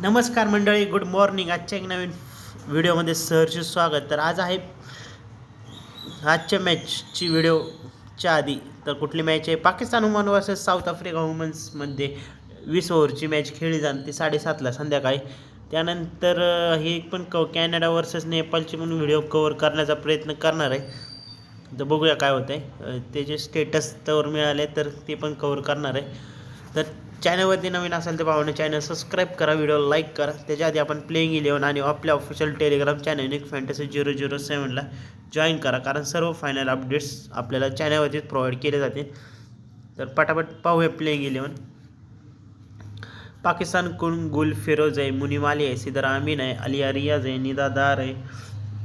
नमस्कार मंडळी, good morning. आजच्या एक नवीन व्हिडिओमध्ये सहर्ष स्वागत. तर आज आहे आजच्या मॅचची व्हिडिओच्या आधी. तर कुठली मॅच आहे? Pakistan women versus South Africa वुमन्समध्ये 20 ओव्हरची मॅच खेळली जाते 7:30ला संध्याकाळी. त्यानंतर ही पण कॅनडा वर्सेस नेपाळची पण व्हिडिओ कव्हर करण्याचा प्रयत्न करणार आहे. तर बघूया काय होतं आहे. त्याचे स्टेटस तर मिळाले तर ते पण कव्हर करणार आहे. तर चॅनलवरती नवीन असेल तर भावाने चॅनल सबस्क्राईब करा, व्हिडिओ लाईक करा. त्याच्या आधी आपण प्लेइंग 11 आणि आपल्या official Telegram channel unique fantasy 007ला जॉईन करा, कारण सर्व फायनल अपडेट्स आपल्याला चॅनलवरतीच प्रोव्हाइड केले जातील. तर पटापट पाहूया प्लेइंग 11. पाकिस्तानकडून गुल फिरोज आहे, मुनीम अली आहे, सिदर आमीन आहे, अलिया रियाज आहे, निदा दार आहे,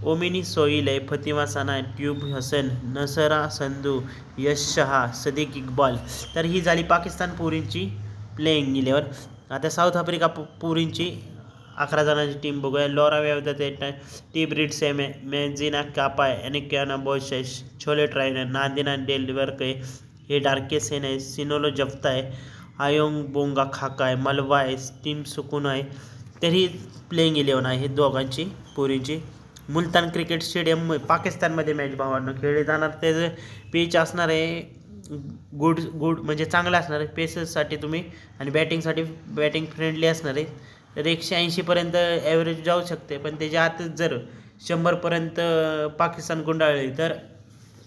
ओमिनी सोईल आहे, फतिमा सना आहे, ट्यूब हसन, नसरा संधू, यश शहा, सदीक इक्बाल. तर ही झाली पाकिस्तान पुरींची प्लेइंग 11. आता साऊथ आफ्रिका पुरींची 11 जणांची टीम बघूया. लॉरा वेवदत आहे, टी ब्रिड्स आहे, मेझिना कापा आहे, एनिक्याना बॉश आहे, छोले ट्राईन आहे, नादिना डेलवर्क आहे, हे डार्केसेन आहे, सिनोलो जफ्ता आहे, आयोंग बोंगा खाका आहे, मलवा आहे, टीम सुकून आहे. तर ही प्लेइंग 11 आहे दोघांची पुरींची. मुलतान क्रिकेट स्टेडियम पाकिस्तानमध्ये मॅच भावांना खेळली जाणार. त्याचं पिच असणार आहे गुड म्हणजे चांगलं असणार आहे पेसर्ससाठी तुम्ही, आणि बॅटिंग फ्रेंडली असणार आहे. तर 180पर्यंत ॲव्हरेज जाऊ शकते, पण त्याच्या आतच जर 100पर्यंत पाकिस्तान गुंडाळली तर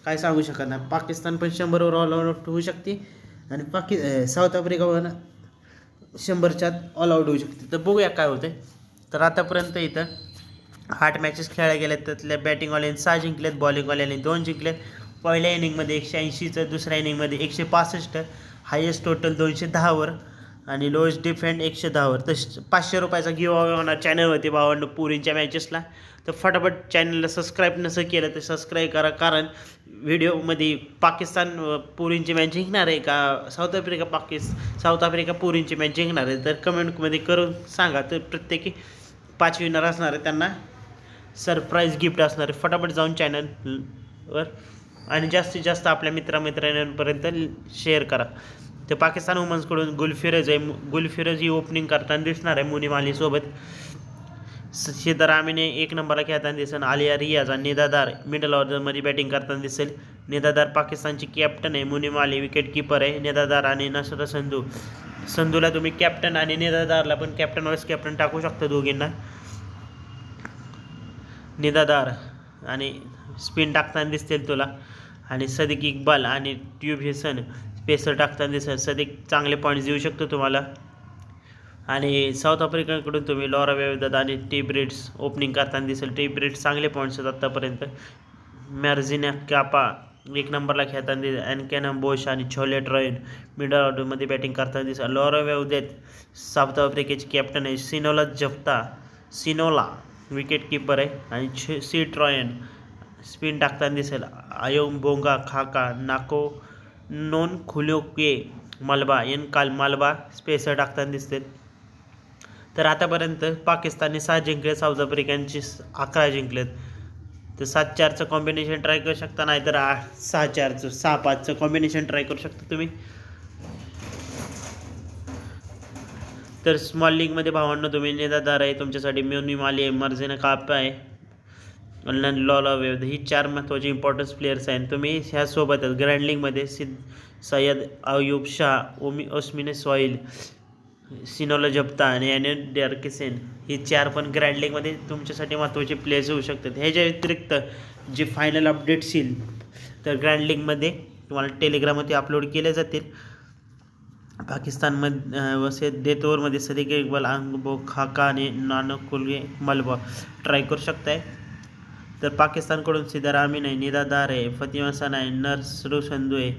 काय सांगू शकत नाही. पाकिस्तान पण 100वर ऑल आउट होऊ शकते आणि साऊथ आफ्रिका 100च्या ऑल आउट होऊ शकते. तर बघूया काय होते. तर आतापर्यंत इथं 8 मॅचेस खेळल्या गेल्यात. त्यातल्या बॅटिंगवाल्यांनी 6 जिंकलेत, बॉलिंगवाल्यांनी 2 जिंकलेत. पहिल्या इनिंगमध्ये 180चं, दुसऱ्या इनिंगमध्ये 165, हायेस्ट टोटल 210वर आणि लोएस्ट डिफेंड 110वर. तर ₹500 गिव्ह अवे होणार चॅनलवरती भावांनो पुरींच्या मॅचेसला. तर फटाफट चॅनलला सबस्क्राईब नसं केलं तर सबस्क्राईब करा, कारण व्हिडिओमध्ये पाकिस्तान पुरींची मॅच जिंकणार आहे का साऊथ आफ्रिका पुरींची मॅच जिंकणार आहे, तर कमेंटमध्ये करून सांगा. तर प्रत्येकी 5 विनर असणार आहे, त्यांना सरप्राईज गिफ्ट असणार आहे. फटाफट जाऊन चॅनलवर आणि जास्तीत जास्त आपल्या मित्रमैत्रिणींपर्यंत शेअर करा. तर पाकिस्तान वुमन्सकडून गुलफिरोज ही ओपनिंग करताना दिसणार आहे मुनीम अलीसोबत. सिदर आमीने 1 नंबरला खेळताना दिसेल. आलिया रियाज आणि निदादार मिडल ऑर्डरमध्ये बॅटिंग करताना दिसेल. निदादार पाकिस्तानची कॅप्टन आहे, मुनीम अली विकेट कीपर आहे. निदादार आणि नसरा संधूला तुम्ही कॅप्टन आणि निदादारला पण कॅप्टन वाईस कॅप्टन टाकू शकता दोघींना. निदादार आणि स्पिन टाकताना दिसतील तुला, आणि सदीक इक्बाल आणि ट्यूब हसन पेसर टाकताना दिसेल. सदीक चांगले पॉईंट्स देऊ शकतो तुम्हाला. आणि साऊथ आफ्रिकेकडून तुम्ही लॉरा वेवदत आणि टी ब्रिड्स ओपनिंग करताना दिसेल. टी ब्रिड्स चांगले पॉईंट्स आहेत आत्तापर्यंत. मॅर्झिना कापा 1 नंबरला खेळताना दिसेल. एनकॅना बोश आणि छोले ट्राईन मिडल ऑर्डरमध्ये बॅटिंग करताना दिसेल. लॉरा वेवदत साऊथ आफ्रिकेची कॅप्टन आहे. सिनोला विकेट कीपर आहे आणि सी ट्रॉयन स्पिन टाकताना दिसेल. आयोंग बोंगा खाका नोन खुलोके मलबा काल मलबा स्पेसर टाकताना दिसतील. तर आतापर्यंत पाकिस्तानने 7 जिंकले, साऊथ आफ्रिकनचे 11 जिंकलेत. तर 7-4चं कॉम्बिनेशन ट्राय करू शकता, नाहीतर 6-4चं 6-5चं कॉम्बिनेशन ट्राय करू शकता तुम्ही. तर स्मॉल लीगमध्ये भावांना तुम्ही निदादार आहे तुमच्यासाठी, मुनीम अली आहे, मर्झिना कापा आहे, लॉला वेव, ही 4 महत्त्वाचे इम्पॉर्टन्स प्लेयर्स आहेत. तुम्ही ह्यासोबतच ग्रँड लीगमध्ये सय्यद अयूब शाह, ओस्मिने सॉईल, सिनोला जप्ता आणि ॲनियन डार्केसेन ही 4 पण ग्रँड लीगमध्ये तुमच्यासाठी महत्त्वाचे प्लेयर्स होऊ शकतात. ह्याच्या व्यतिरिक्त जे फायनल अपडेट्स येईल तर ग्रँड लीगमध्ये तुम्हाला टेलिग्राममध्ये अपलोड केले जातील. पाकिस्तानमध्ये डेथ ओव्हरमध्ये सदीक इक्बाल, अंगबो खाका आणि नानकुले मलबा ट्राय करू शकताय. तर पाकिस्तानकडून सिदर आमीन आहे, निदादार आहे, फतिमा सना आहे, नसरू संधू आहे,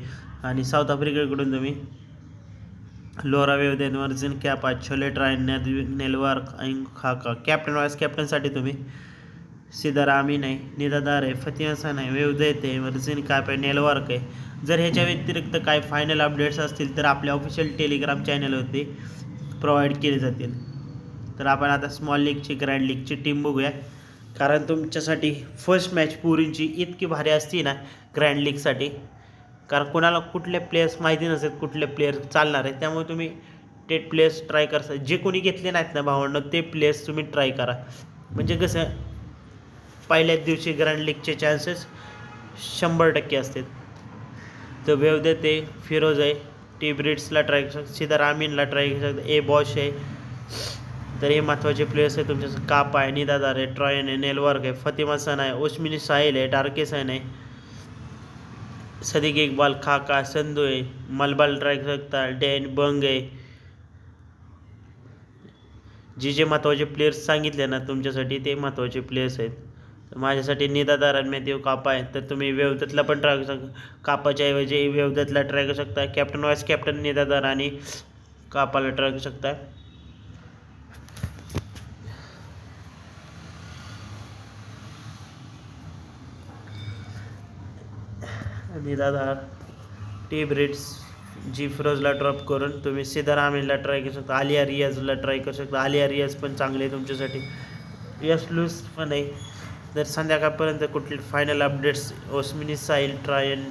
आणि साऊथ आफ्रिकेकडून तुम्ही लोरा वेवदेन वर्जिन कॅपा, छोले ट्रायन नेलवार्क, खाका. कॅप्टन वाईस कॅप्टनसाठी तुम्ही सिदर आमीन आहे, निदादार आहे, फतिमा सना आहे, वेवदेत आहे, वर्जिन कॅप आहे, नेलवार्क आहे. जर ह्याच्या व्यतिरिक्त काय फायनल अपडेट्स असतील तर आपल्या ऑफिशियल टेलिग्राम चॅनलवरती प्रोव्हाइड केले जातील. तर आपण आता स्मॉल लीगची ग्रँड लीगची टीम बघूया, कारण तुमच्यासाठी फर्स्ट मॅच पुरींची इतकी भारी असती ना ग्रँड लीगसाठी, कारण कोणाला कुठले प्लेयर्स माहिती नसतात, कुठले प्लेयर चालणार आहे. त्यामुळे तुम्ही टेट प्लेयर्स ट्राय करा. जे कोणी घेतले नाहीत ना भावांनो ते प्लेयर्स तुम्ही ट्राय करा. म्हणजे कसं पहिल्याच दिवशी ग्रँड लीगचे चान्सेस 100% असतात. तर वेव देते, फिरोज आहे, टी ब्रिड्सला ट्राय करू शकता, सिदार अमीनला ट्राय करू शकता, ए बॉश आहे. तर हे महत्त्वाचे प्लेयर्स आहे तुमच्या. काप आहे, निदादार आहे, ट्रॉयन आहे, नेलवर्क आहे, फतिमा सन आहे, ओस्मिनी साहिल आहे, डार्केसन आहे, सदिक इकबाल, खाका, संधू आहे, मलबाल ट्राय करू शकता, डॅन बंग आहे. जे महत्त्वाचे प्लेयर्स सांगितले ना तुमच्यासाठी ते महत्त्वाचे प्लेयर्स आहेत. तर माझ्यासाठी निदादार आणि मॅथ्यू कापा आहे. तर तुम्ही वेवदतला पण ट्राय करू शकता. कापाच्या ऐवजी वेवदतला ट्राय करू शकता. कॅप्टन वाईस कॅप्टन निदादार आणि कापाला ट्राय करू शकता. निदादार, टी ब्रिड्स, जी फिरोजला ड्रॉप करून तुम्ही सिदार अमीनला ट्राय करू शकता. आलिया रियाजला ट्राय करू शकता. आलिया रियाज पण चांगले आहे तुमच्यासाठी. यस लूस पण आहे. जर संध्याकाळपर्यंत कुठले फायनल अपडेट्स ओस्मिनी साहिल ट्रायन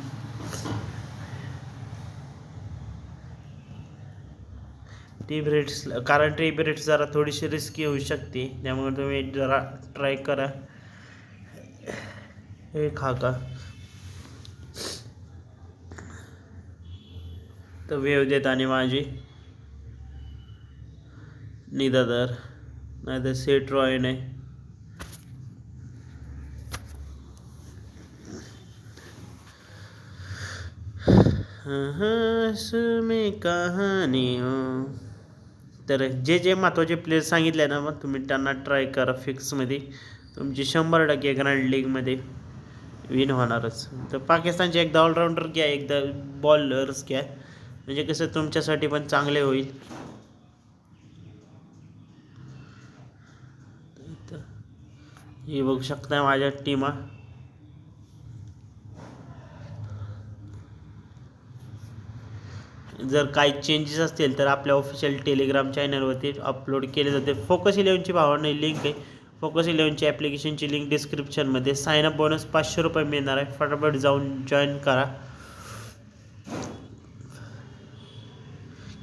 टी ब्रिड्स, कारण टी ब्रिड्स जरा थोडीशी रिस्की होऊ शकते, त्यामुळे तुम्ही जरा ट्राय करा. हे खाका तर वेव देत आणि माझी निदादार नाही तर सेट रॉयन आहे. में कहाणी हो. तर जे महत्त्वाचे प्लेयर्स सांगितले ना मग तुम्ही त्यांना ट्राय करा. फिक्समध्ये तुमची 100% ग्रँड लीगमध्ये विन होणारच. तर पाकिस्तानचे एकदा ऑलराऊंडर घ्या, एकदा बॉलर्स घ्या, म्हणजे कसं तुमच्यासाठी पण चांगले होईल. हे बघू शकता माझ्या टीमा. जर काही चेंजेस असतील तर आपल्या ऑफिशियल टेलिग्राम चॅनलवरती अपलोड केले जाते. फोकस 11ची भावांना लिंक आहे. फोकस 11ची ॲप्लिकेशनची लिंक डिस्क्रिप्शनमध्ये. साईनअप बोनस 500 रुपये मिळणार आहे. फटाफट जाऊन जॉईन करा.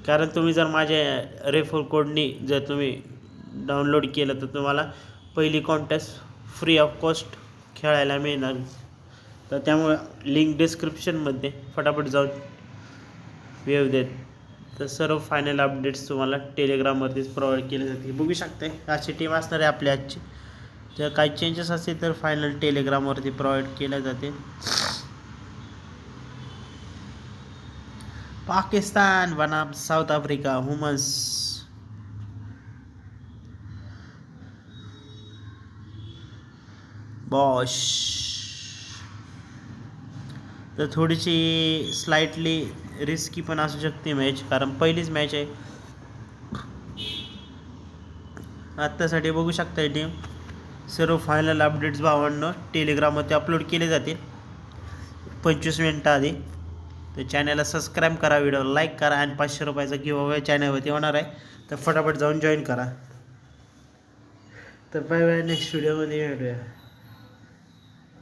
कारण तुम्ही जर माझ्या रेफर कोडनी जर तुम्ही डाउनलोड केलं तर तुम्हाला पहिली कॉन्टेस्ट फ्री ऑफ कॉस्ट खेळायला मिळणार. तर त्यामुळे लिंक डिस्क्रिप्शनमध्ये फटाफट जाऊन वेव देत. तर सर्व फायनल अपडेट्स तुम्हाला टेलिग्रामवरतीच प्रोव्हाइड केले जाते. बघू शकते अशी टीम असणार आहे आपल्या आजची. जर काही चेंजेस असतील तर फायनल टेलिग्रामवरती प्रोव्हाइड केले जाते. पाकिस्तान बनाम साऊथ आफ्रिका वुमन्स. बॉश. तर थोडीशी स्लाइटली रिस्की पण असू शकते मॅच, कारण पहिलीच मॅच आहे. आत्तासाठी बघू शकता टीम. सर्व फायनल अपडेट्स भावांनो टेलिग्राममध्ये अपलोड केले जातील 25 मिनिटं आधी. तर चॅनलला सबस्क्राईब करा, व्हिडिओ लाईक करा आणि 500 रुपयाचा गिव्हअवे चॅनलवरती होणार आहे. तर फटाफट जाऊन जॉईन करा. तर बाय बाय, नेक्स्ट व्हिडिओमध्ये भेटूया.